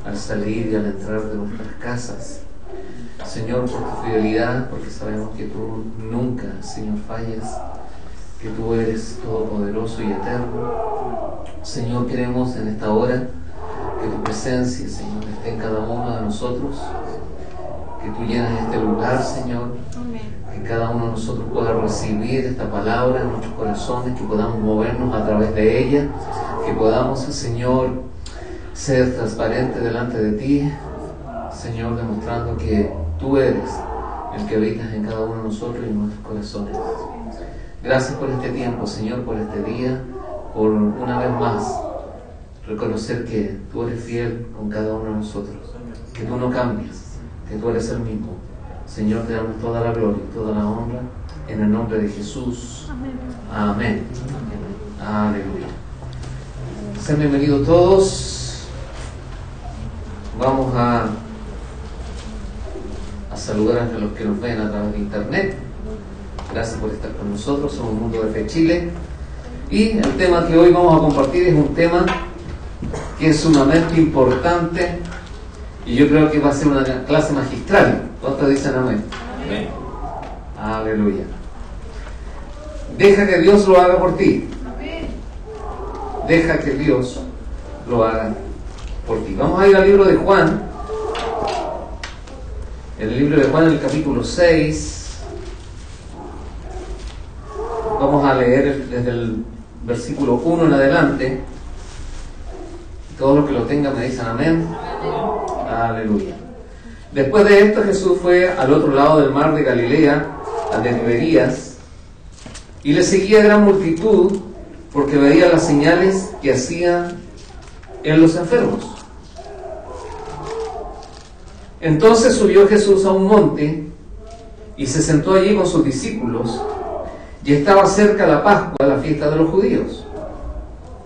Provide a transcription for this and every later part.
al salir y al entrar de nuestras casas. Señor, por tu fidelidad, porque sabemos que tú nunca, Señor, fallas, que tú eres todopoderoso y eterno. Señor, queremos en esta hora que tu presencia, Señor, esté en cada uno de nosotros, que tú llenes este lugar, Señor, que cada uno de nosotros pueda recibir esta palabra en nuestros corazones, que podamos movernos a través de ella, que podamos, Señor, ser transparentes delante de ti, Señor, demostrando que tú eres el que habitas en cada uno de nosotros y en nuestros corazones. Gracias por este tiempo, Señor, por este día, por una vez más reconocer que tú eres fiel con cada uno de nosotros, que tú no cambias, que tú eres el mismo. Señor, te damos toda la gloria y toda la honra en el nombre de Jesús. Amén. Aleluya. Sean bienvenidos todos. Vamos a saludar a los que nos ven a través de internet. Gracias por estar con nosotros. Somos Mundo de Fe Chile. Y el tema que hoy vamos a compartir es un tema que es sumamente importante y yo creo que va a ser una clase magistral. ¿Cuántos dicen amén? Amén. Aleluya. Deja que Dios lo haga por ti. Amén. Deja que Dios lo haga por ti. Vamos a ir al libro de Juan. El libro de Juan, en el capítulo 6. Vamos a leer desde el versículo 1 en adelante. Todos los que lo tengan me dicen amén. Aleluya. Después de esto, Jesús fue al otro lado del mar de Galilea, al de Tiberías, y le seguía gran multitud porque veía las señales que hacía en los enfermos. Entonces subió Jesús a un monte y se sentó allí con sus discípulos, y estaba cerca la Pascua, la fiesta de los judíos.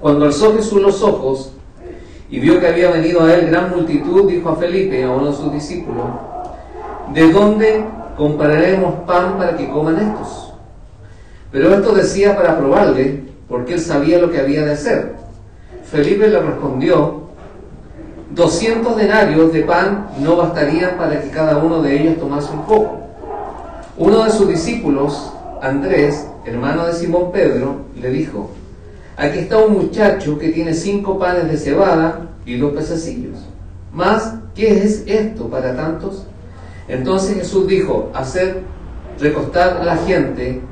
Cuando alzó Jesús los ojos y vio que había venido a él gran multitud, dijo a Felipe, a uno de sus discípulos: ¿de dónde compraremos pan para que coman estos? Pero esto decía para probarle, porque él sabía lo que había de hacer. Felipe le respondió: 200 denarios de pan no bastarían para que cada uno de ellos tomase un poco. Uno de sus discípulos, Andrés, hermano de Simón Pedro, le dijo: aquí está un muchacho que tiene 5 panes de cebada y 2 pececillos. Mas, ¿qué es esto para tantos? Entonces Jesús dijo: haced recostar a la gente.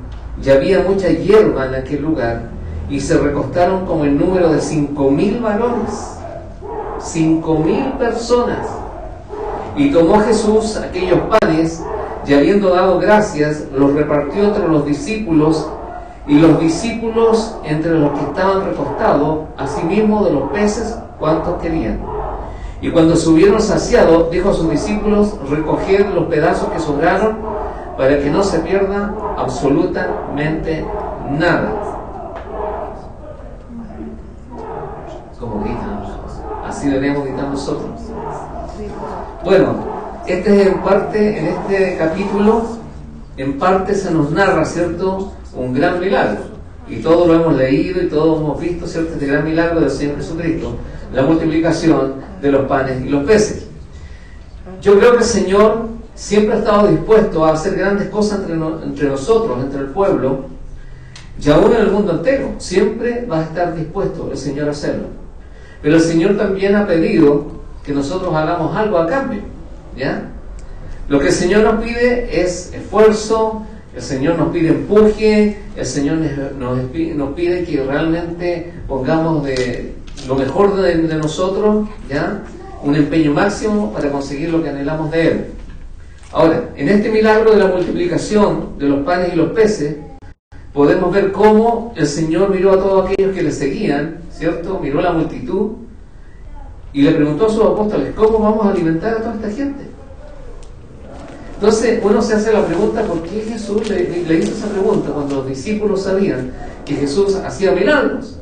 Y había mucha hierba en aquel lugar, y se recostaron como el número de 5,000 varones. 5,000 personas. Y tomó Jesús aquellos panes, y habiendo dado gracias, los repartió entre los discípulos, y los discípulos entre los que estaban recostados, asimismo de los peces, cuantos querían. Y cuando se hubieron saciado, dijo a sus discípulos: recoged los pedazos que sobraron, para que no se pierda absolutamente nada. Como gritan, así debemos gritar nosotros. Bueno, este es en este capítulo, en parte se nos narra, ¿cierto?, un gran milagro, y todos lo hemos leído y todos hemos visto, ¿cierto?, este gran milagro del Señor Jesucristo, la multiplicación de los panes y los peces. Yo creo que el Señor siempre ha estado dispuesto a hacer grandes cosas entre nosotros, entre el pueblo, y aún en el mundo entero. Siempre va a estar dispuesto el Señor a hacerlo. Pero el Señor también ha pedido que nosotros hagamos algo a cambio, ¿ya? Lo que el Señor nos pide es esfuerzo, el Señor nos pide empuje, el Señor nos pide que realmente pongamos de lo mejor de nosotros, ¿ya?, un empeño máximo para conseguir lo que anhelamos de Él. Ahora, en este milagro de la multiplicación de los panes y los peces, podemos ver cómo el Señor miró a todos aquellos que le seguían, ¿cierto? Miró a la multitud y le preguntó a sus apóstoles: ¿cómo vamos a alimentar a toda esta gente? Entonces uno se hace la pregunta: ¿por qué Jesús le hizo esa pregunta cuando los discípulos sabían que Jesús hacía milagros?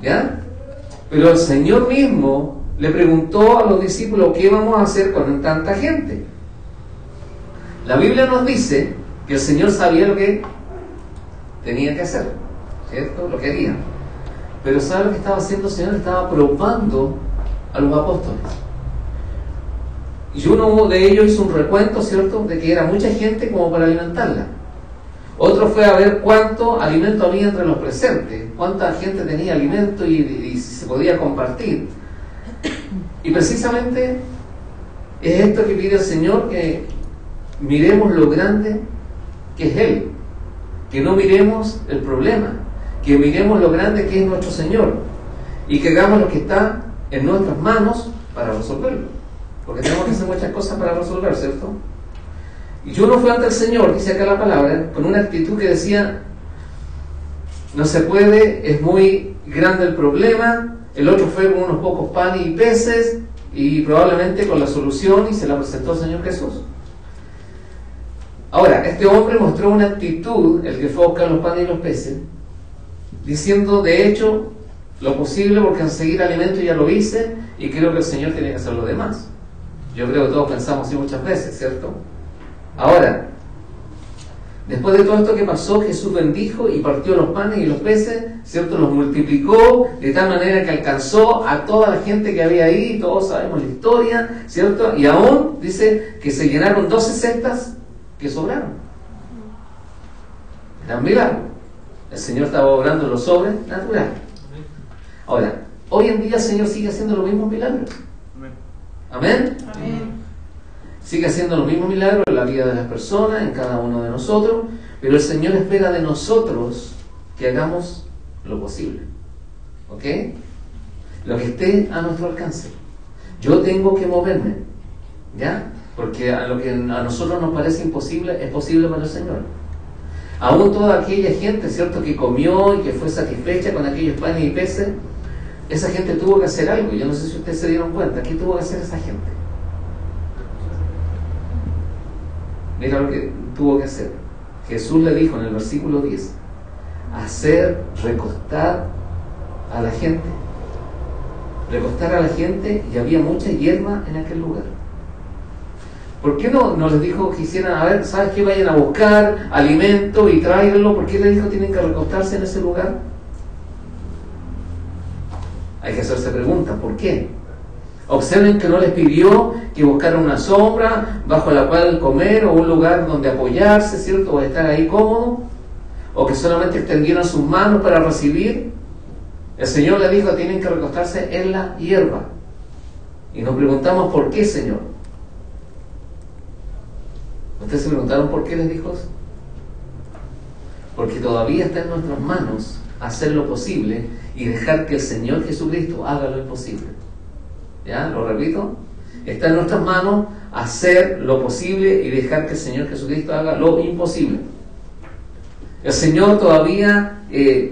¿Ya? Pero el Señor mismo le preguntó a los discípulos: ¿qué vamos a hacer con tanta gente? La Biblia nos dice que el Señor sabía lo que tenía que hacer, ¿cierto? Lo que haría. Pero ¿sabe lo que estaba haciendo el Señor? Estaba probando a los apóstoles. Y uno de ellos hizo un recuento, ¿cierto?, de que era mucha gente como para alimentarla. Otro fue a ver cuánto alimento había entre los presentes, cuánta gente tenía alimento y si se podía compartir. Y precisamente es esto que pide el Señor, que miremos lo grande que es Él, que no miremos el problema, que miremos lo grande que es nuestro Señor y que hagamos lo que está en nuestras manos para resolverlo, porque tenemos que hacer muchas cosas para resolver, ¿cierto? Y uno fue ante el Señor, dice acá la palabra, con una actitud que decía: no se puede, es muy grande el problema. El otro fue con unos pocos panes y peces y probablemente con la solución, y se la presentó al Señor Jesús. Ahora, este hombre mostró una actitud, el que fue a buscar los panes y los peces, diciendo: de hecho, lo posible, porque conseguir alimento ya lo hice y creo que el Señor tiene que hacer lo demás. Yo creo que todos pensamos así muchas veces, ¿cierto? Ahora, después de todo esto que pasó, Jesús bendijo y partió los panes y los peces, ¿cierto? Los multiplicó de tal manera que alcanzó a toda la gente que había ahí. Todos sabemos la historia, ¿cierto? Y aún dice que se llenaron 12 cestas que sobraron. Era un milagro. El Señor estaba obrando lo sobrenatural. Ahora, hoy en día el Señor sigue haciendo los mismos milagros. Amén. Amén. Sigue haciendo los mismos milagros en la vida de las personas, en cada uno de nosotros, pero el Señor espera de nosotros que hagamos lo posible. ¿Ok? Lo que esté a nuestro alcance. Yo tengo que moverme, ¿ya? Porque a lo que a nosotros nos parece imposible, es posible para el Señor. Aún toda aquella gente, ¿cierto?, que comió y que fue satisfecha con aquellos panes y peces, esa gente tuvo que hacer algo. Yo no sé si ustedes se dieron cuenta. ¿Qué tuvo que hacer esa gente? Mira lo que tuvo que hacer. Jesús le dijo en el versículo 10: hacer recostar a la gente. Recostar a la gente, y había mucha hierba en aquel lugar. ¿Por qué no les dijo que hicieran, a ver, ¿sabes qué? Vayan a buscar alimento y tráiganlo? ¿Por qué le dijo que tienen que recostarse en ese lugar? Hay que hacerse preguntas, ¿por qué? Observen que no les pidió que buscaran una sombra bajo la cual comer, o un lugar donde apoyarse, ¿cierto?, o estar ahí cómodo, o que solamente extendieran sus manos para recibir. El Señor le dijo: tienen que recostarse en la hierba. Y nos preguntamos: ¿por qué, Señor? ¿Ustedes se preguntaron por qué les dijo eso? Porque todavía está en nuestras manos hacer lo posible y dejar que el Señor Jesucristo haga lo imposible. ¿Ya? ¿Lo repito? Está en nuestras manos hacer lo posible y dejar que el Señor Jesucristo haga lo imposible. El Señor todavía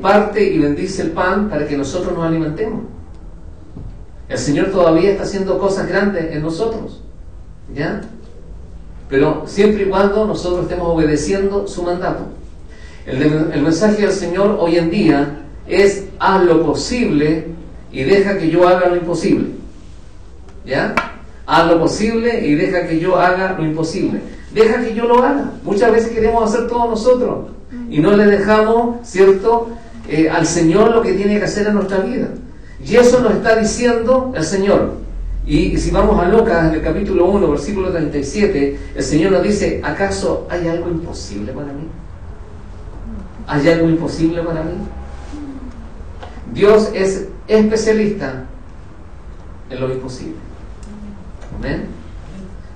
parte y bendice el pan para que nosotros nos alimentemos. El Señor todavía está haciendo cosas grandes en nosotros, ¿ya? Pero siempre y cuando nosotros estemos obedeciendo su mandato. El mensaje del Señor hoy en día es: haz lo posible y deja que yo haga lo imposible. ¿Ya? Haz lo posible y deja que yo haga lo imposible. Deja que yo lo haga. Muchas veces queremos hacer todo nosotros y no le dejamos, ¿cierto?, al Señor lo que tiene que hacer en nuestra vida. Y eso nos está diciendo el Señor. Y si vamos a Lucas, en el capítulo 1, versículo 37, el Señor nos dice: ¿acaso hay algo imposible para mí? ¿Hay algo imposible para mí? Dios es especialista en lo imposible. Amén.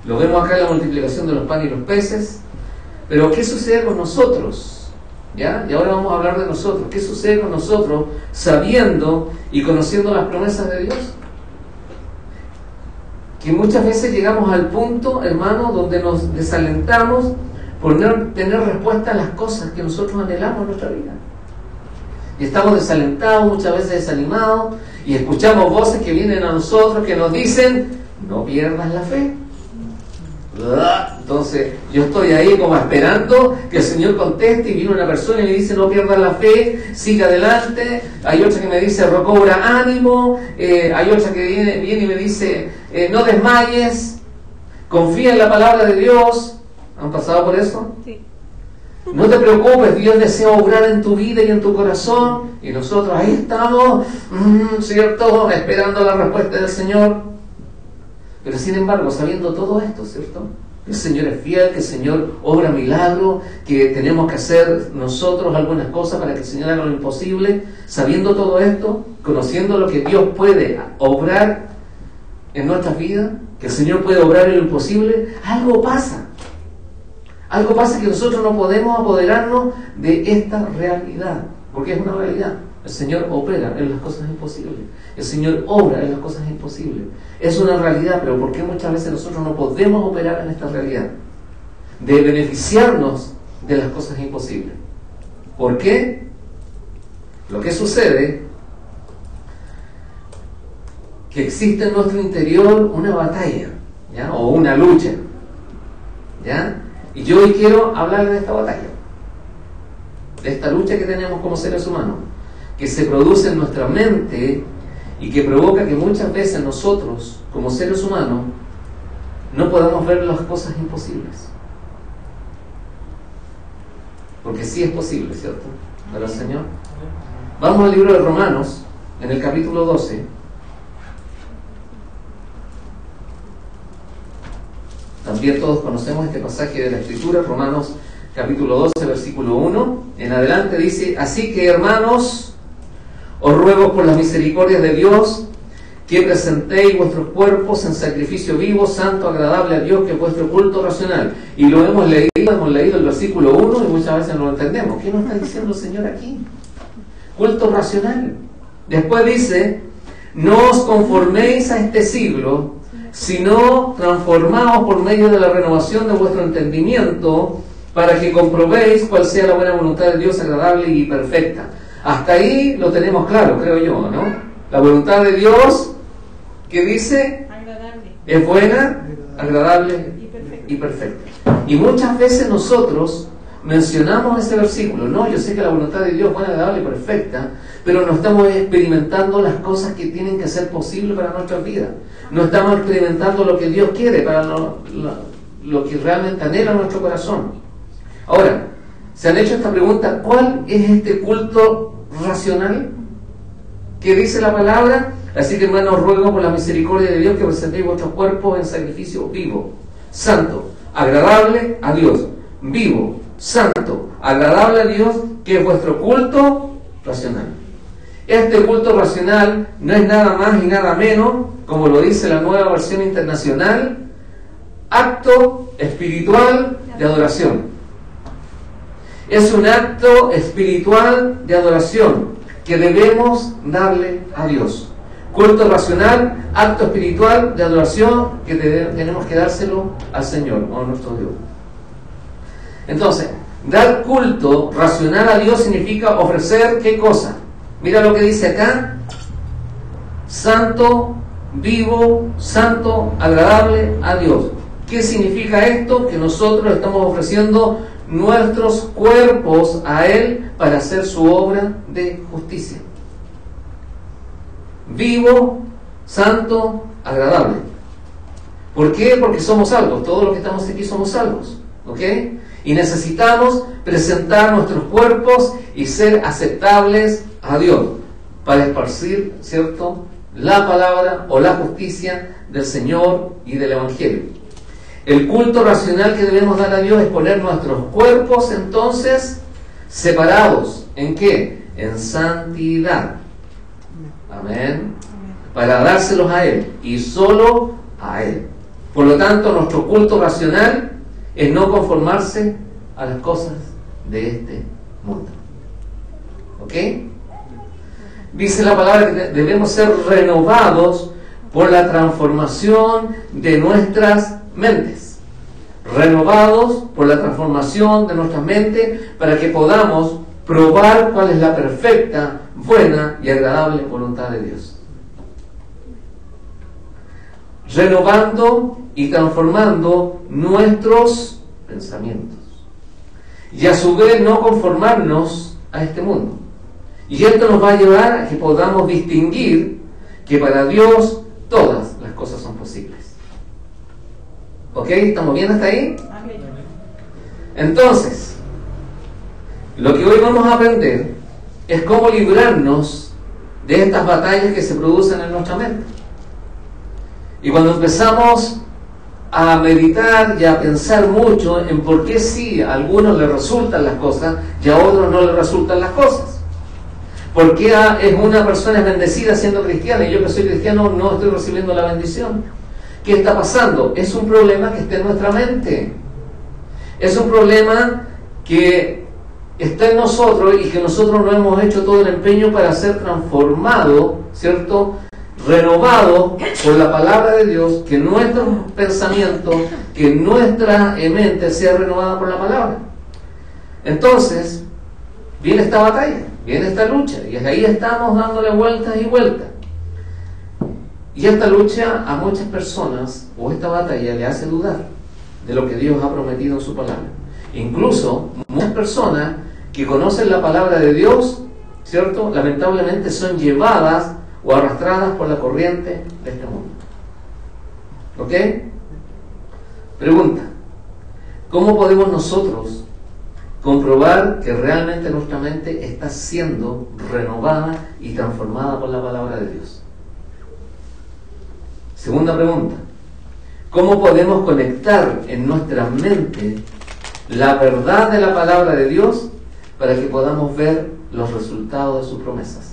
Lo vemos acá en la multiplicación de los panes y los peces. Pero ¿qué sucede con nosotros? ¿Ya? Y ahora vamos a hablar de nosotros. ¿Qué sucede con nosotros sabiendo y conociendo las promesas de Dios? Que muchas veces llegamos al punto, hermano, donde nos desalentamos por no tener respuesta a las cosas que nosotros anhelamos en nuestra vida. Y estamos desalentados, muchas veces desanimados, y escuchamos voces que vienen a nosotros que nos dicen: no pierdas la fe. Entonces yo estoy ahí como esperando que el Señor conteste, y viene una persona y me dice: no pierdas la fe, siga adelante. Hay otra que me dice: recobra ánimo. Hay otra que viene y me dice: no desmayes, confía en la palabra de Dios. ¿Han pasado por eso? Sí. No te preocupes, Dios desea obrar en tu vida y en tu corazón. Y nosotros ahí estamos, ¿cierto?, esperando la respuesta del Señor. Pero sin embargo, sabiendo todo esto, ¿cierto? Que el Señor es fiel, que el Señor obra milagros, que tenemos que hacer nosotros algunas cosas para que el Señor haga lo imposible. Sabiendo todo esto, conociendo lo que Dios puede obrar en nuestras vidas, que el Señor puede obrar en lo imposible, algo pasa. Algo pasa que nosotros no podemos apoderarnos de esta realidad, porque es una realidad. El Señor opera en las cosas imposibles. El Señor obra en las cosas imposibles. Es una realidad, pero ¿por qué muchas veces nosotros no podemos operar en esta realidad? De beneficiarnos de las cosas imposibles. ¿Por qué? Lo que sucede, que existe en nuestro interior una batalla, ¿ya? O una lucha, ¿ya? Y yo hoy quiero hablar de esta batalla, de esta lucha que tenemos como seres humanos, que se produce en nuestra mente y que provoca que muchas veces nosotros, como seres humanos, no podamos ver las cosas imposibles. Porque sí es posible, ¿cierto? Para el Señor. Vamos al libro de Romanos, en el capítulo 12. También todos conocemos este pasaje de la Escritura, Romanos capítulo 12, versículo 1. En adelante dice: así que, hermanos, os ruego por las misericordias de Dios que presentéis vuestros cuerpos en sacrificio vivo, santo, agradable a Dios, que es vuestro culto racional. Y lo hemos leído el versículo 1 y muchas veces no lo entendemos. ¿Qué nos está diciendo el Señor aquí? Culto racional. Después dice: no os conforméis a este siglo, sino transformaos por medio de la renovación de vuestro entendimiento, para que comprobéis cuál sea la buena voluntad de Dios, agradable y perfecta. Hasta ahí lo tenemos claro, creo yo, ¿no? La voluntad de Dios, ¿qué dice? Agradable. Es buena, agradable y perfecta. Y muchas veces nosotros mencionamos ese versículo. No, yo sé que la voluntad de Dios es buena, agradable y perfecta, pero no estamos experimentando las cosas que tienen que ser posibles para nuestras vidas. No estamos experimentando lo que Dios quiere para lo que realmente anhela nuestro corazón. Ahora, ¿se han hecho esta pregunta? ¿Cuál es este culto racional que dice la palabra? Así que, hermanos, ruego por la misericordia de Dios que presentéis vuestros cuerpos en sacrificio vivo, santo, agradable a Dios. Vivo, santo, agradable a Dios, que es vuestro culto racional. Este culto racional no es nada más y nada menos, como lo dice la Nueva Versión Internacional, acto espiritual de adoración. Es un acto espiritual de adoración que debemos darle a Dios. Culto racional, acto espiritual de adoración que tenemos que dárselo al Señor, o a nuestro Dios. Entonces, dar culto racional a Dios significa ofrecer ¿qué cosa? Mira lo que dice acá: santo, vivo, santo, agradable a Dios. ¿Qué significa esto? Que nosotros estamos ofreciendo nuestros cuerpos a Él para hacer su obra de justicia. Vivo, santo, agradable. ¿Por qué? Porque somos salvos. Todos los que estamos aquí somos salvos, ¿ok? Y necesitamos presentar nuestros cuerpos y ser aceptables a Dios para esparcir, ¿cierto?, la palabra o la justicia del Señor y del Evangelio. El culto racional que debemos dar a Dios es poner nuestros cuerpos entonces separados. ¿En qué? En santidad. Amén. Para dárselos a Él y solo a Él. Por lo tanto, nuestro culto racional es no conformarse a las cosas de este mundo. ¿Ok? Dice la palabra que debemos ser renovados por la transformación de nuestras mentes. Renovados por la transformación de nuestras mentes para que podamos probar cuál es la perfecta, buena y agradable voluntad de Dios. Renovando y transformando nuestros pensamientos. Y a su vez no conformarnos a este mundo. Y esto nos va a llevar a que podamos distinguir que para Dios todas las cosas son posibles. ¿Ok? ¿Estamos bien hasta ahí? Amén. Entonces, lo que hoy vamos a aprender es cómo librarnos de estas batallas que se producen en nuestra mente. Y cuando empezamos a meditar y a pensar mucho en por qué sí a algunos les resultan las cosas y a otros no les resultan las cosas. ¿Por qué es una persona bendecida siendo cristiana y yo que soy cristiano no estoy recibiendo la bendición? ¿Qué está pasando? Es un problema que está en nuestra mente. Es un problema que está en nosotros y que nosotros no hemos hecho todo el empeño para ser transformado, ¿cierto? Renovado por la palabra de Dios, que nuestro pensamiento, que nuestra mente sea renovada por la palabra. Entonces, viene esta batalla, viene esta lucha, y ahí estamos dándole vueltas y vueltas. Y esta lucha a muchas personas, o esta batalla, le hace dudar de lo que Dios ha prometido en su palabra. Incluso muchas personas que conocen la palabra de Dios, ¿cierto?, lamentablemente son llevadas o arrastradas por la corriente de este mundo. ¿Ok? Pregunta: ¿cómo podemos nosotros comprobar que realmente nuestra mente está siendo renovada y transformada por la palabra de Dios? Segunda pregunta: ¿cómo podemos conectar en nuestra mente la verdad de la palabra de Dios para que podamos ver los resultados de sus promesas?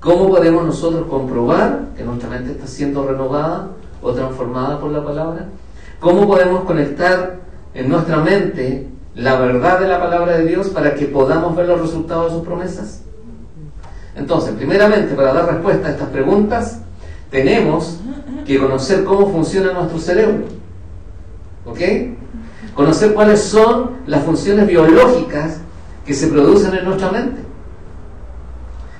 ¿Cómo podemos nosotros comprobar que nuestra mente está siendo renovada o transformada por la palabra? ¿Cómo podemos conectar en nuestra mente la verdad de la palabra de Dios para que podamos ver los resultados de sus promesas? Entonces, primeramente, para dar respuesta a estas preguntas, tenemos que conocer cómo funciona nuestro cerebro. ¿Ok? Conocer cuáles son las funciones biológicas que se producen en nuestra mente.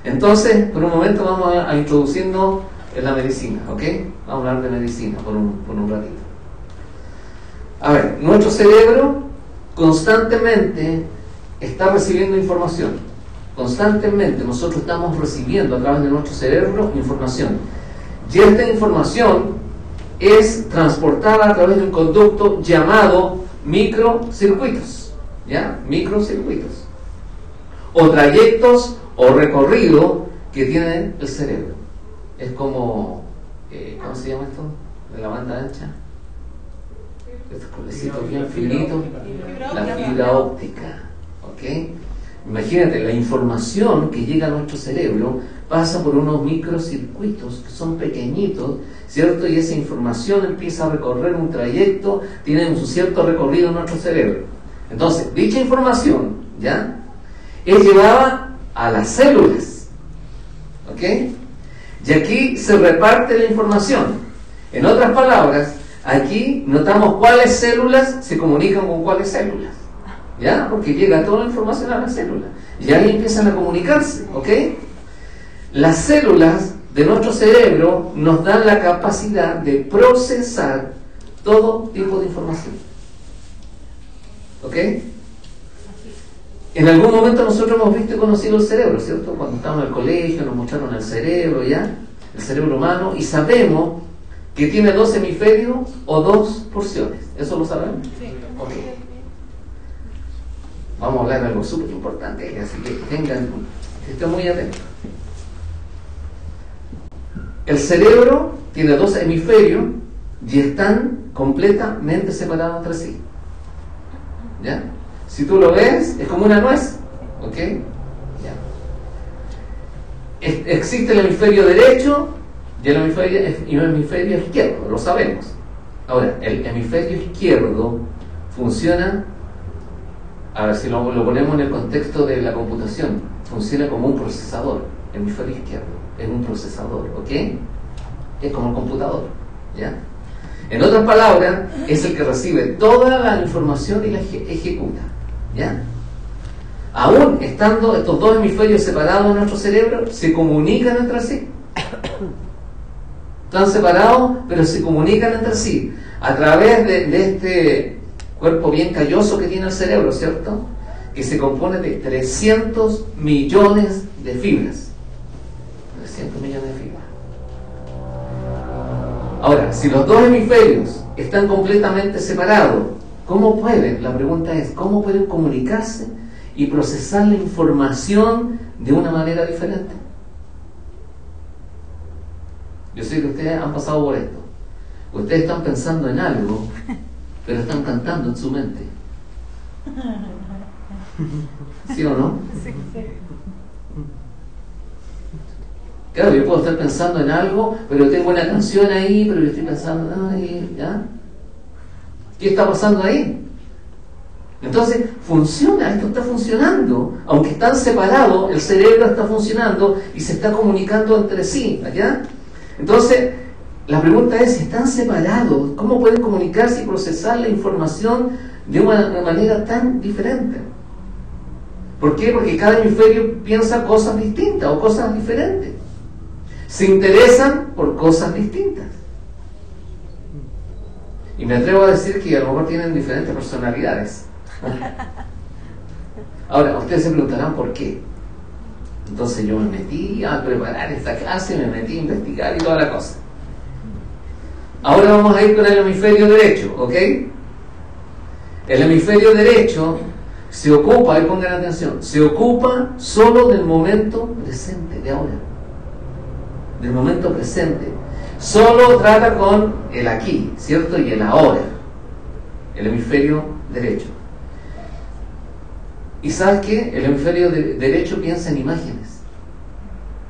Entonces, por un momento vamos a introducirnos en la medicina, ¿ok? Vamos a hablar de medicina por un ratito. A ver, nuestro cerebro constantemente está recibiendo información. Constantemente nosotros estamos recibiendo a través de nuestro cerebro información. Y esta información es transportada a través de un conducto llamado microcircuitos, ¿ya? Microcircuitos. O trayectos o recorrido que tiene el cerebro. Es como, ¿cómo se llama esto? De la banda ancha. Estos cablecitos bien finitos. La fibra óptica. ¿Ok? Imagínate, la información que llega a nuestro cerebro pasa por unos microcircuitos que son pequeñitos, ¿cierto? Y esa información empieza a recorrer un trayecto, tiene un cierto recorrido en nuestro cerebro. Entonces, dicha información, ¿ya?, es llevada a las células. ¿Ok? Y aquí se reparte la información. En otras palabras, aquí notamos cuáles células se comunican con cuáles células, ¿ya? Porque llega toda la información a las células y ahí empiezan a comunicarse. ¿Ok? Las células de nuestro cerebro nos dan la capacidad de procesar todo tipo de información. ¿Ok? En algún momento nosotros hemos visto y conocido el cerebro, ¿cierto? Cuando estábamos en el colegio nos mostraron el cerebro, ¿ya? El cerebro humano, y sabemos que tiene 2 hemisferios o 2 porciones. ¿Eso lo sabemos? Sí. Ok. Vamos a hablar de algo súper importante, así que estén muy atentos. El cerebro tiene 2 hemisferios y están completamente separados entre sí. ¿Ya? Si tú lo ves, es como una nuez. ¿Ok? Ya. Existe el hemisferio derecho y el hemisferio izquierdo, lo sabemos. Ahora, el hemisferio izquierdo funciona, a ver si lo ponemos en el contexto de la computación, funciona como un procesador. El hemisferio izquierdo es un procesador, ¿ok? Es como el computador, ¿ya? En otras palabras, es el que recibe toda la información y la ejecuta, ¿ya? Aún estando estos 2 hemisferios separados en nuestro cerebro, se comunican entre sí. Están separados, pero se comunican entre sí a través de este cuerpo bien calloso que tiene el cerebro, ¿cierto? Que se compone de 300 millones de fibras. 300 millones de fibras. Ahora, si los 2 hemisferios están completamente separados, ¿cómo pueden? La pregunta es, ¿cómo pueden comunicarse y procesar la información de una manera diferente? Yo Yo sé que ustedes han pasado por esto. Ustedes están pensando en algo, pero están cantando en su mente. ¿Sí o no? Sí, sí. Claro, yo puedo estar pensando en algo, pero tengo una canción ahí, pero yo estoy pensando, ay, ¿ya? ¿Qué está pasando ahí? Entonces, funciona, esto está funcionando. Aunque están separados, el cerebro está funcionando y se está comunicando entre sí, ¿ya? Entonces, la pregunta es, si están separados, ¿cómo pueden comunicarse y procesar la información de una manera tan diferente? ¿Por qué? Porque cada hemisferio piensa cosas distintas o cosas diferentes. Se interesan por cosas distintas. Y me atrevo a decir que a lo mejor tienen diferentes personalidades. Ahora, ustedes se preguntarán por qué. Entonces yo me metí a preparar esta clase, me metí a investigar y toda la cosa. Ahora vamos a ir con el hemisferio derecho, ¿ok? El hemisferio derecho se ocupa, y pongan atención, se ocupa solo del momento presente, de ahora. Del momento presente. Solo trata con el aquí, ¿cierto? Y el ahora. El hemisferio derecho. ¿Y sabes qué? El hemisferio derecho piensa en imágenes.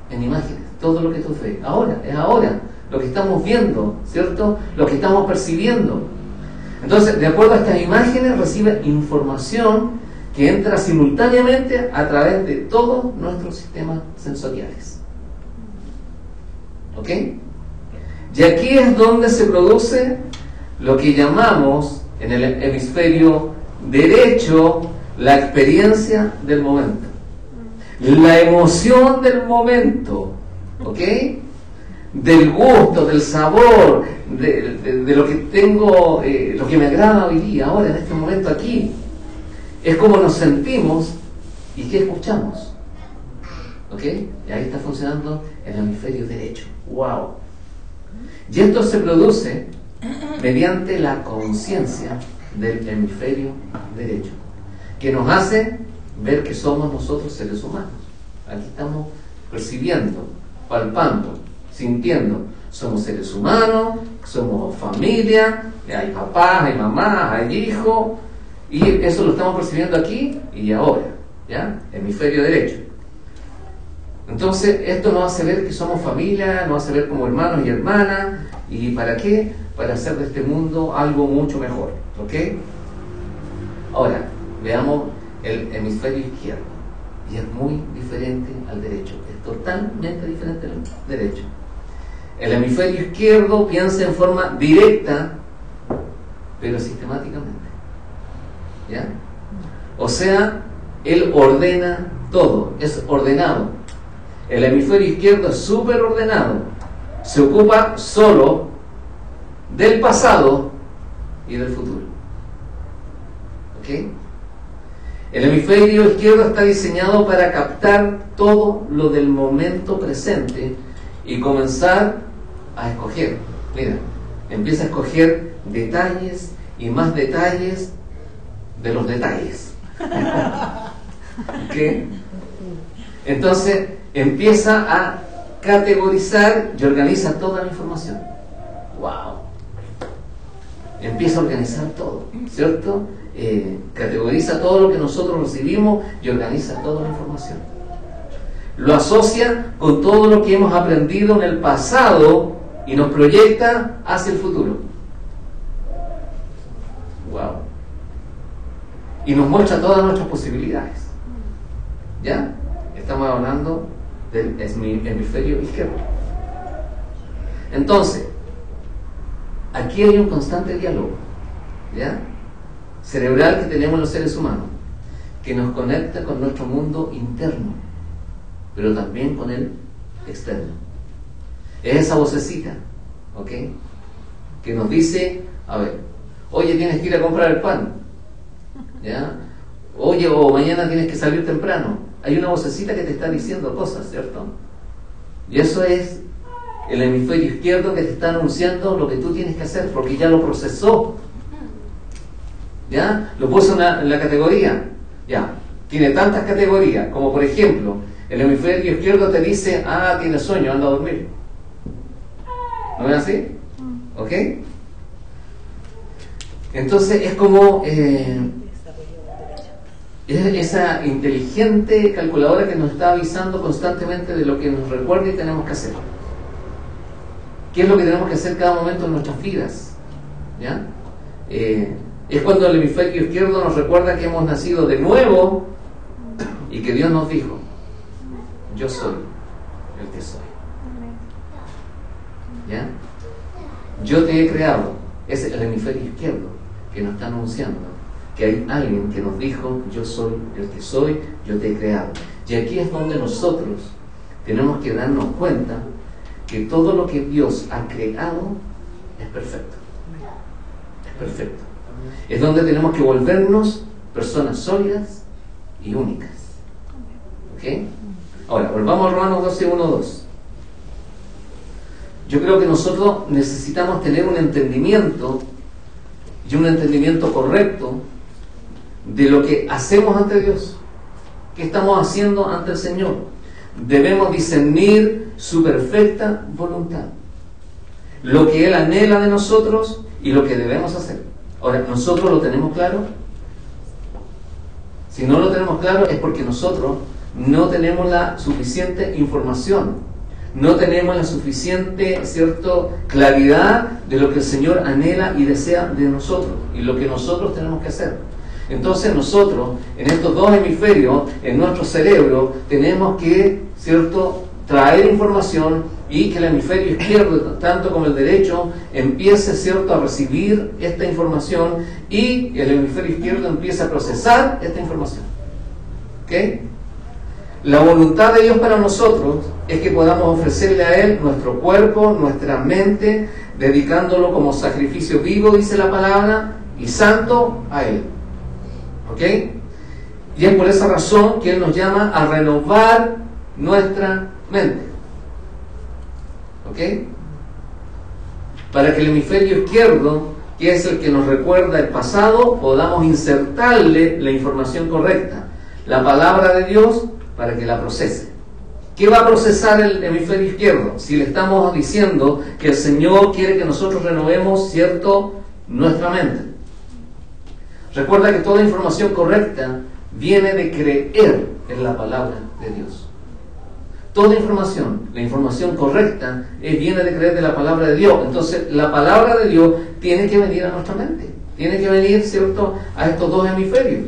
En imágenes. Todo lo que tú ves. Ahora, es ahora. Lo que estamos viendo, ¿cierto? Lo que estamos percibiendo. Entonces, de acuerdo a estas imágenes, recibe información que entra simultáneamente a través de todos nuestros sistemas sensoriales. ¿Ok? Y aquí es donde se produce lo que llamamos en el hemisferio derecho la experiencia del momento, la emoción del momento, ¿ok? Del gusto, del sabor, de lo que tengo, lo que me agrada hoy día, ahora, en este momento aquí. Es como nos sentimos y qué escuchamos, ¿ok? Y ahí está funcionando el hemisferio derecho. ¡Wow! Y esto se produce mediante la conciencia del hemisferio derecho, que nos hace ver que somos nosotros seres humanos. Aquí estamos percibiendo, palpando, sintiendo. Somos seres humanos, somos familia, hay papás, hay mamás, hay hijos, y eso lo estamos percibiendo aquí y ahora, ¿ya? Hemisferio derecho. Entonces, esto nos hace ver que somos familia, nos hace ver como hermanos y hermanas. ¿Y para qué? Para hacer de este mundo algo mucho mejor, ¿ok? Ahora, veamos el hemisferio izquierdo. Y es muy diferente al derecho. Es totalmente diferente al derecho. El hemisferio izquierdo piensa en forma directa, pero sistemáticamente. ¿Ya? O sea, él ordena todo, es ordenado. El hemisferio izquierdo es súper ordenado. Se ocupa solo del pasado y del futuro. ¿Ok? El hemisferio izquierdo está diseñado para captar todo lo del momento presente y comenzar a escoger. Mira, empieza a escoger detalles y más detalles de los detalles. ¿Ok? Entonces empieza a categorizar y organiza toda la información. ¡Wow! Empieza a organizar todo, ¿cierto? Categoriza todo lo que nosotros recibimos y organiza toda la información. Lo asocia con todo lo que hemos aprendido en el pasado y nos proyecta hacia el futuro. ¡Wow! Y nos muestra todas nuestras posibilidades. ¿Ya? Estamos hablando del hemisferio izquierdo. Entonces, aquí hay un constante diálogo, ¿ya? Cerebral que tenemos los seres humanos, que nos conecta con nuestro mundo interno, pero también con el externo. Es esa vocecita, ¿ok? Que nos dice, a ver, oye, tienes que ir a comprar el pan, ¿ya? Oye, o mañana tienes que salir temprano. Hay una vocecita que te está diciendo cosas, ¿cierto? Y eso es el hemisferio izquierdo que te está anunciando lo que tú tienes que hacer, porque ya lo procesó. ¿Ya? Lo puso en la categoría. Ya. Tiene tantas categorías, como por ejemplo, el hemisferio izquierdo te dice, tienes sueño, anda a dormir. ¿No es así? ¿Ok? Entonces es como es esa inteligente calculadora que nos está avisando constantemente de lo que nos recuerda y tenemos que hacer. ¿Qué es lo que tenemos que hacer cada momento en nuestras vidas? ¿Ya? Es cuando el hemisferio izquierdo nos recuerda que hemos nacido de nuevo y que Dios nos dijo: yo soy el que soy. ¿Ya? Yo te he creado. Es el hemisferio izquierdo que nos está anunciando que hay alguien que nos dijo: yo soy el que soy, yo te he creado. Y aquí es donde nosotros tenemos que darnos cuenta que todo lo que Dios ha creado es perfecto. Es perfecto. Es donde tenemos que volvernos personas sólidas y únicas. ¿Ok? Ahora, volvamos a Romanos 12, 1, 2. Yo creo que nosotros necesitamos tener un entendimiento, y un entendimiento correcto, de lo que hacemos ante Dios. ¿Qué estamos haciendo ante el Señor? Debemos discernir su perfecta voluntad, lo que Él anhela de nosotros y lo que debemos hacer. Ahora, ¿nosotros lo tenemos claro? Si no lo tenemos claro es porque nosotros no tenemos la suficiente información, no tenemos la suficiente, claridad de lo que el Señor anhela y desea de nosotros y lo que nosotros tenemos que hacer. Entonces nosotros, en estos dos hemisferios, en nuestro cerebro, tenemos que, traer información y que el hemisferio izquierdo, tanto como el derecho, empiece, a recibir esta información y el hemisferio izquierdo empieza a procesar esta información. ¿Ok? La voluntad de Dios para nosotros es que podamos ofrecerle a Él nuestro cuerpo, nuestra mente, dedicándolo como sacrificio vivo, dice la palabra, y santo a Él. ¿Ok? Y es por esa razón que Él nos llama a renovar nuestra mente. ¿Ok? Para que el hemisferio izquierdo, que es el que nos recuerda el pasado, podamos insertarle la información correcta, la palabra de Dios, para que la procese. ¿Qué va a procesar el hemisferio izquierdo? Si le estamos diciendo que el Señor quiere que nosotros renovemos, nuestra mente. Recuerda que toda información correcta viene de creer en la palabra de Dios. Toda información, la información correcta, viene de creer de la palabra de Dios. Entonces, la palabra de Dios tiene que venir a nuestra mente. Tiene que venir, a estos dos hemisferios.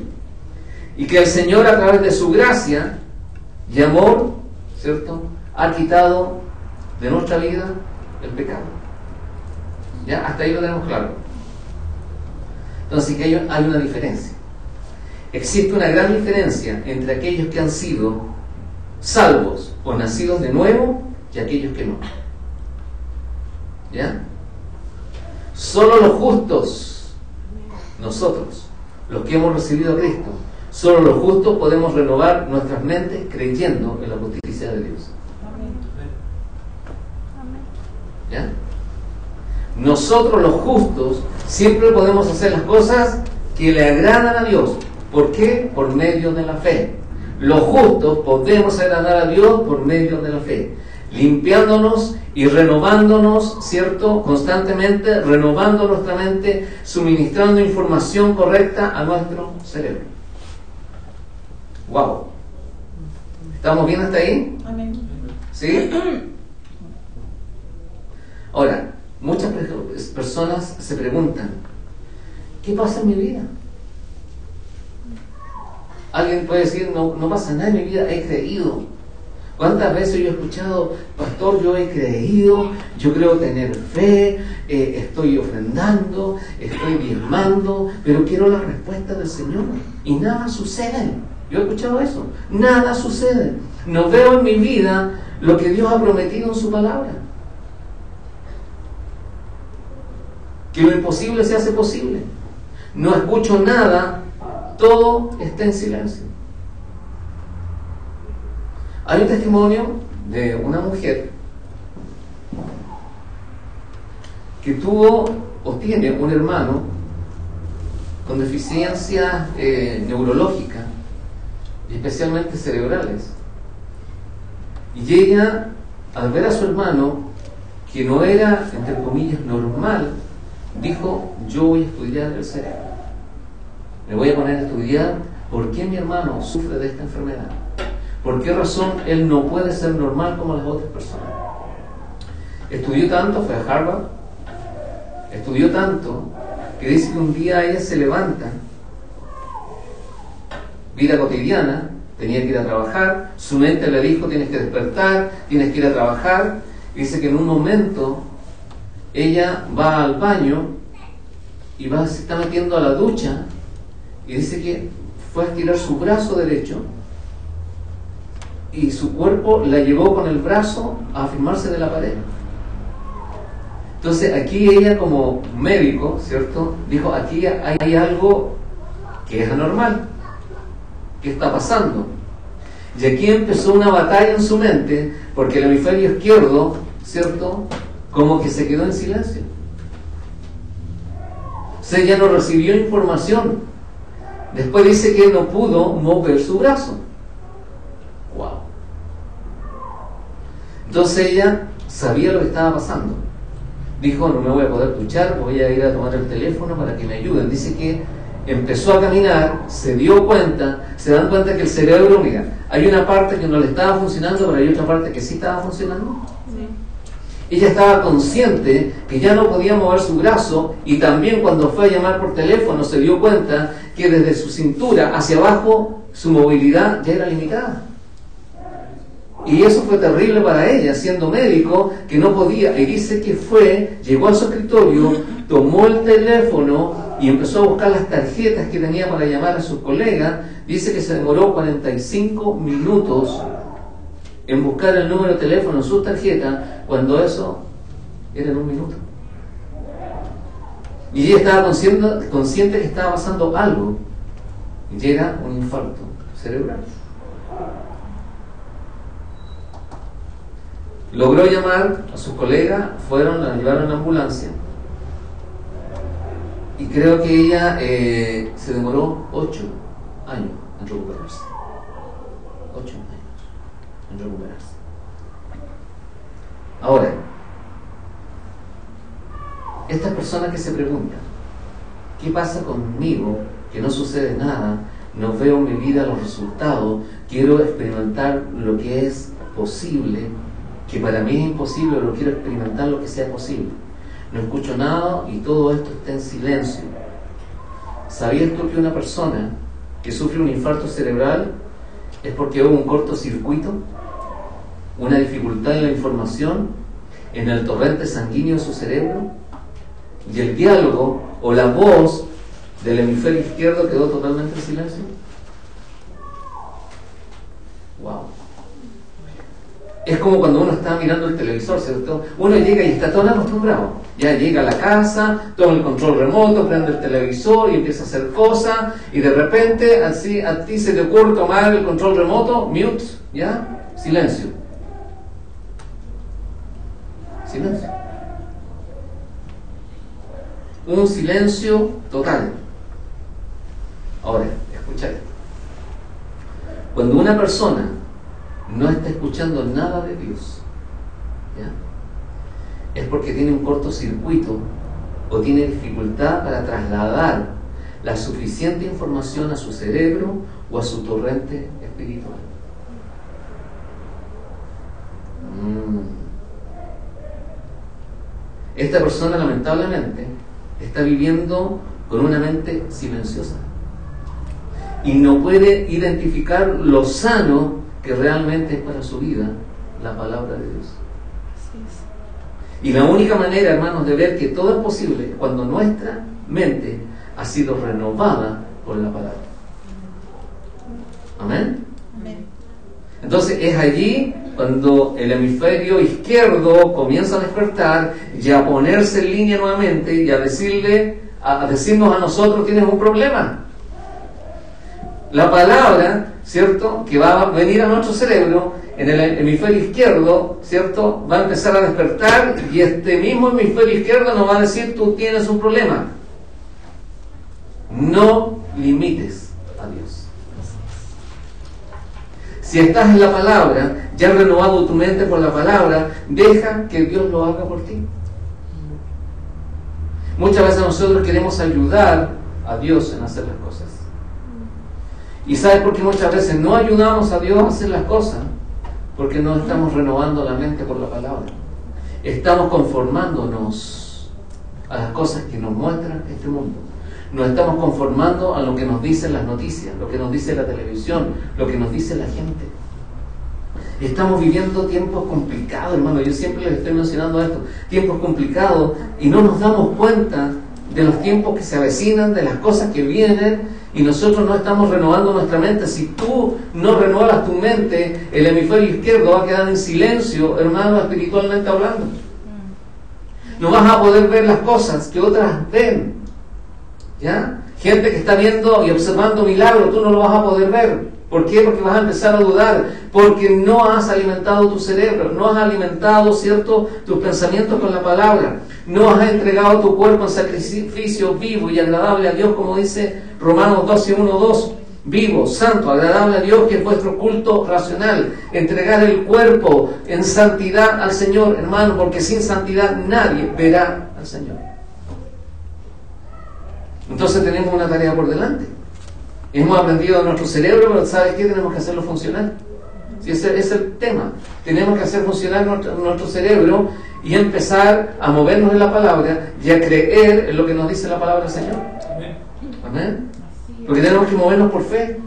Y que el Señor, a través de su gracia y amor, ha quitado de nuestra vida el pecado. ¿Ya? Hasta ahí lo tenemos claro. Entonces, que hay una diferencia. Existe una gran diferencia entre aquellos que han sido salvos o nacidos de nuevo y aquellos que no. ¿Ya? Solo los justos, nosotros, los que hemos recibido a Cristo, solo los justos podemos renovar nuestras mentes creyendo en la justicia de Dios. ¿Ya? Nosotros los justos siempre podemos hacer las cosas que le agradan a Dios. ¿Por qué? Por medio de la fe. Los justos podemos agradar a Dios por medio de la fe, limpiándonos y renovándonos, constantemente, renovando nuestra mente, suministrando información correcta a nuestro cerebro. ¡Wow! ¿Estamos bien hasta ahí? Amén. ¿Sí? Ahora, muchas personas se preguntan: ¿qué pasa en mi vida? Alguien puede decir: no pasa nada en mi vida, he creído. ¿Cuántas veces yo he escuchado: pastor, yo he creído, yo creo tener fe, estoy ofrendando, estoy diezmando, pero quiero la respuesta del Señor y nada sucede? Yo he escuchado eso. Nada sucede. No veo en mi vida lo que Dios ha prometido en su palabra. Que lo imposible se hace posible. No escucho nada, todo está en silencio. Hay un testimonio de una mujer que tuvo o tiene un hermano con deficiencias neurológicas, especialmente cerebrales. Y ella, al ver a su hermano que no era, entre comillas, normal, dijo: yo voy a estudiar el cerebro. Me voy a poner a estudiar por qué mi hermano sufre de esta enfermedad. ¿Por qué razón él no puede ser normal como las otras personas? Estudió tanto, fue a Harvard, estudió tanto, que dice que un día ella se levanta, vida cotidiana, tenía que ir a trabajar, su mente le dijo: tienes que despertar, tienes que ir a trabajar. Dice que en un momento ella va al baño y se está metiendo a la ducha, y dice que fue a estirar su brazo derecho y su cuerpo la llevó con el brazo a afirmarse de la pared. Entonces aquí ella, como médico, ¿cierto?, dijo: aquí hay algo que es anormal. ¿Qué está pasando? Y aquí empezó una batalla en su mente, porque el hemisferio izquierdo, ¿cierto?, como que se quedó en silencio. O sea, ella no recibió información. Después dice que no pudo mover su brazo. ¡Wow! Entonces ella sabía lo que estaba pasando. Dijo: no me voy a poder duchar, voy a ir a tomar el teléfono para que me ayuden. Dice que empezó a caminar, se dio cuenta, se dan cuenta que el cerebro, mira, hay una parte que no le estaba funcionando, pero hay otra parte que sí estaba funcionando. Sí. Ella estaba consciente que ya no podía mover su brazo, y también cuando fue a llamar por teléfono se dio cuenta que desde su cintura hacia abajo su movilidad ya era limitada. Y eso fue terrible para ella, siendo médico, que no podía. Y dice que llegó a su escritorio, tomó el teléfono y empezó a buscar las tarjetas que tenía para llamar a sus colegas. Dice que se demoró 45 minutos en buscar el número de teléfono en sus tarjetas, cuando eso era en un minuto. Y ella estaba consciente que estaba pasando algo, y era un infarto cerebral. Logró llamar a sus colegas, la llevaron a la ambulancia, y creo que ella se demoró 8 años en recuperarse. 8 años en recuperarse. Ahora, estas personas que se preguntan: ¿qué pasa conmigo? Que no sucede nada, no veo en mi vida los resultados, quiero experimentar lo que es posible, que para mí es imposible, pero quiero experimentar lo que sea posible. No escucho nada y todo esto está en silencio. ¿Sabías tú que una persona que sufre un infarto cerebral es porque hubo un cortocircuito, una dificultad en la información, en el torrente sanguíneo de su cerebro? Y el diálogo o la voz del hemisferio izquierdo quedó totalmente en silencio. ¡Wow! Es como cuando uno está mirando el televisor, ¿cierto? Uno llega y está todo acostumbrado. Ya llega a la casa, toma el control remoto, prende el televisor y empieza a hacer cosas, y de repente así a ti se te ocurre tomar el control remoto, mute, ¿ya? Silencio. Silencio. Un silencio total. Ahora, escucha esto. Cuando una persona no está escuchando nada de Dios, ¿ya?, es porque tiene un cortocircuito o tiene dificultad para trasladar la suficiente información a su cerebro o a su torrente espiritual. Esta persona, lamentablemente, está viviendo con una mente silenciosa y no puede identificar lo sano que realmente es para su vida, la palabra de Dios. Así es. Y la única manera, hermanos, de ver que todo es posible es cuando nuestra mente ha sido renovada por la palabra. ¿Amén? Amén. Entonces es allí cuando el hemisferio izquierdo comienza a despertar y a ponerse en línea nuevamente y a decirnos a nosotros: tienes un problema. La palabra, ¿cierto?, que va a venir a nuestro cerebro, en el hemisferio izquierdo, ¿cierto?, va a empezar a despertar, y este mismo hemisferio izquierdo nos va a decir: tú tienes un problema. No limites a Dios. Si estás en la palabra, ya has renovado tu mente por la palabra, deja que Dios lo haga por ti. Muchas veces nosotros queremos ayudar a Dios en hacer las cosas. ¿Y sabes por qué muchas veces no ayudamos a Dios a hacer las cosas? Porque no estamos renovando la mente por la palabra. Estamos conformándonos a las cosas que nos muestran este mundo. Nos estamos conformando a lo que nos dicen las noticias, lo que nos dice la televisión, lo que nos dice la gente. Estamos viviendo tiempos complicados, hermano. Yo siempre les estoy mencionando esto. Tiempos complicados, y no nos damos cuenta de los tiempos que se avecinan, de las cosas que vienen, y nosotros no estamos renovando nuestra mente. Si tú no renuevas tu mente, el hemisferio izquierdo va a quedar en silencio, hermano, espiritualmente hablando. No vas a poder ver las cosas que otras ven. ¿Ya? Gente que está viendo y observando milagros, tú no lo vas a poder ver. ¿Por qué? Porque vas a empezar a dudar, porque no has alimentado tu cerebro, no has alimentado, ¿cierto?, tus pensamientos con la palabra, no has entregado tu cuerpo en sacrificio vivo y agradable a Dios, como dice Romanos 12:1-2, vivo, santo, agradable a Dios, que es vuestro culto racional. Entregar el cuerpo en santidad al Señor, hermano, porque sin santidad nadie verá al Señor. Entonces tenemos una tarea por delante. Hemos aprendido de nuestro cerebro, pero ¿sabes qué? Tenemos que hacerlo funcionar. Sí, ese es el tema. Tenemos que hacer funcionar nuestro cerebro y empezar a movernos en la palabra y a creer en lo que nos dice la palabra del Señor. Amén. Porque tenemos que movernos por fe,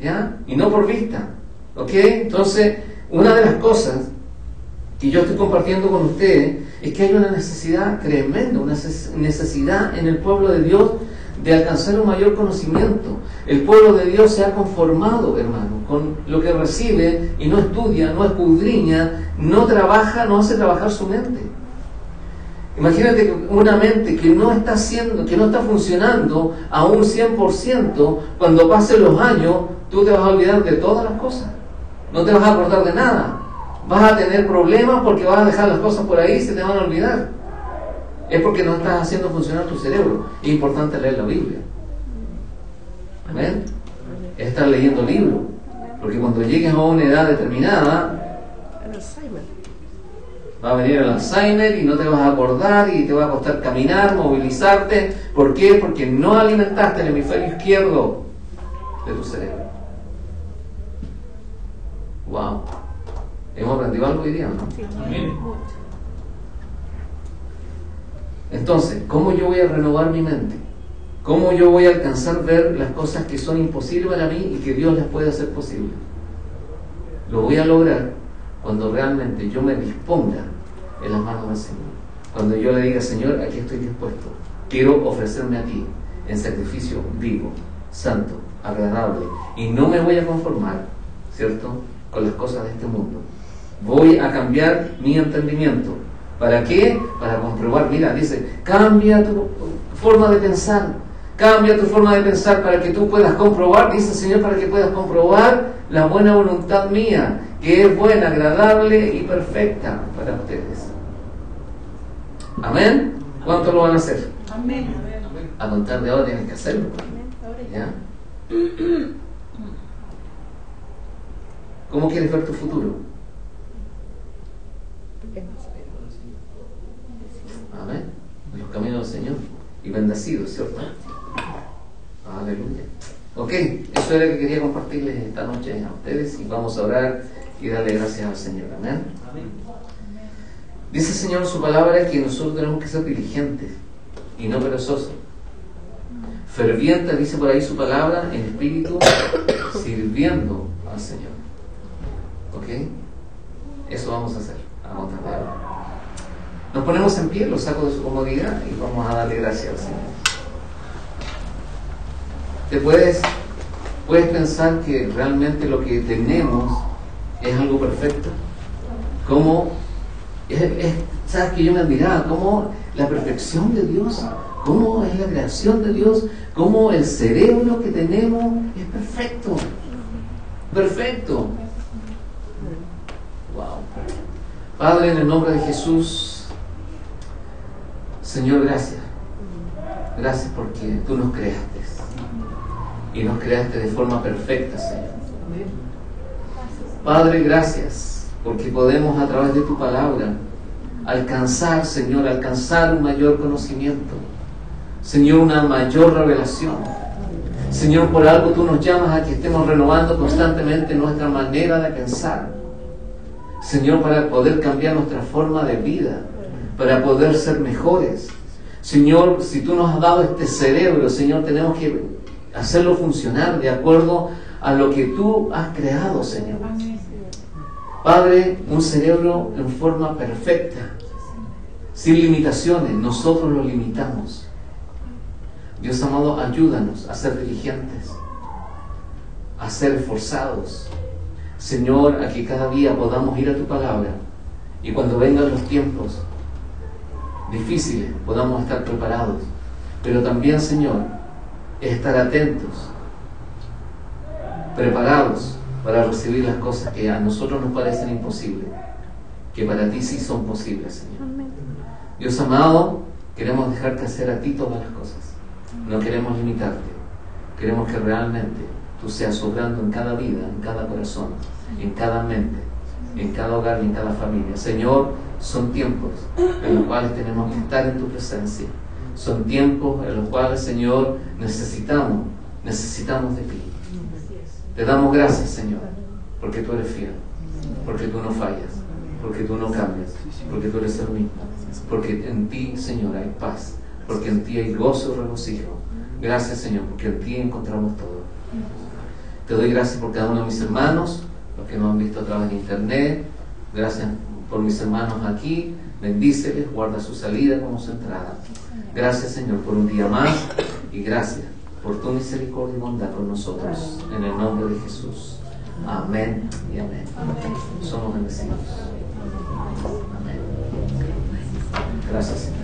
¿ya? Y no por vista. ¿Ok? Entonces, una de las cosas que yo estoy compartiendo con ustedes es que hay una necesidad tremenda, una necesidad en el pueblo de Dios de alcanzar un mayor conocimiento. El pueblo de Dios se ha conformado, hermano, con lo que recibe y no estudia, no escudriña, no trabaja, no hace trabajar su mente. Imagínate que una mente que no está funcionando a un 100%, cuando pasen los años, tú te vas a olvidar de todas las cosas. No te vas a acordar de nada. Vas a tener problemas porque vas a dejar las cosas por ahí y se te van a olvidar. Es porque no estás haciendo funcionar tu cerebro. Es importante leer la Biblia. ¿Amén? Es estar leyendo libros. Porque cuando llegues a una edad determinada, va a venir el Alzheimer y no te vas a acordar y te va a costar caminar, movilizarte. ¿Por qué? Porque no alimentaste el hemisferio izquierdo de tu cerebro. Wow. Hemos aprendido algo hoy día, ¿no? Sí. Amén. Entonces, ¿cómo yo voy a renovar mi mente? ¿Cómo yo voy a alcanzar a ver las cosas que son imposibles para mí y que Dios las puede hacer posibles? Lo voy a lograr cuando realmente yo me disponga en las manos del Señor. Cuando yo le diga, Señor, aquí estoy dispuesto. Quiero ofrecerme a ti en sacrificio vivo, santo, agradable. Y no me voy a conformar, ¿cierto?, con las cosas de este mundo. Voy a cambiar mi entendimiento. ¿Para qué? Para comprobar. Mira, dice, cambia tu forma de pensar. Cambia tu forma de pensar para que tú puedas comprobar, dice el Señor, para que puedas comprobar la buena voluntad mía, que es buena, agradable y perfecta para ustedes. ¿Amén? ¿Cuánto lo van a hacer? Amén. A contar de ahora tienen que hacerlo. ¿Ya? ¿Cómo quieres ver tu futuro? Amén. En los caminos del Señor. Y bendecidos, ¿cierto? Aleluya. Ok, eso era lo que quería compartirles esta noche a ustedes, y vamos a orar y darle gracias al Señor. Amén. Dice el Señor en su palabra que nosotros tenemos que ser diligentes y no perezosos. Fervientes, dice por ahí su palabra, en espíritu, sirviendo al Señor. ¿Ok? Eso vamos a hacer. Vamos a tratar. Nos ponemos en pie, los saco de su comodidad y vamos a darle gracias al Señor. Te puedes pensar que realmente lo que tenemos es algo perfecto. Como sabes que yo me admiraba cómo la perfección de Dios, cómo es la creación de Dios, cómo el cerebro que tenemos es perfecto. Perfecto. Wow. Padre, en el nombre de Jesús, Señor, gracias. Gracias porque tú nos creaste. Y nos creaste de forma perfecta, Señor. Padre, gracias, porque podemos a través de tu palabra alcanzar, Señor, alcanzar un mayor conocimiento, Señor, una mayor revelación. Señor, por algo tú nos llamas a que estemos renovando constantemente nuestra manera de pensar, Señor, para poder cambiar nuestra forma de vida, para poder ser mejores. Señor, si tú nos has dado este cerebro, Señor, tenemos que hacerlo funcionar de acuerdo a lo que tú has creado, Señor. Padre, un cerebro en forma perfecta, sin limitaciones. Nosotros lo limitamos. Dios amado, ayúdanos a ser diligentes, a ser esforzados, Señor, a que cada día podamos ir a tu palabra y cuando vengan los tiempos difíciles podamos estar preparados, pero también, Señor, estar atentos, preparados para recibir las cosas que a nosotros nos parecen imposibles, que para ti sí son posibles, Señor. Dios amado, queremos dejarte hacer a ti todas las cosas. No queremos limitarte. Queremos que realmente tú seas obrando en cada vida, en cada corazón, en cada mente, en cada hogar y en cada familia. Señor, son tiempos en los cuales tenemos que estar en tu presencia. Son tiempos en los cuales, Señor, necesitamos de ti. Te damos gracias, Señor, porque tú eres fiel, porque tú no fallas, porque tú no cambias, porque tú eres el mismo, porque en ti, Señor, hay paz, porque en ti hay gozo y regocijo. Gracias, Señor, porque en ti encontramos todo. Te doy gracias por cada uno de mis hermanos, los que nos han visto a través de internet. Gracias por mis hermanos aquí. Bendíceles, guarda su salida como su entrada. Gracias, Señor, por un día más y gracias por tu misericordia y bondad con nosotros. En el nombre de Jesús. Amén y amén. Somos bendecidos. Amén. Gracias, Señor.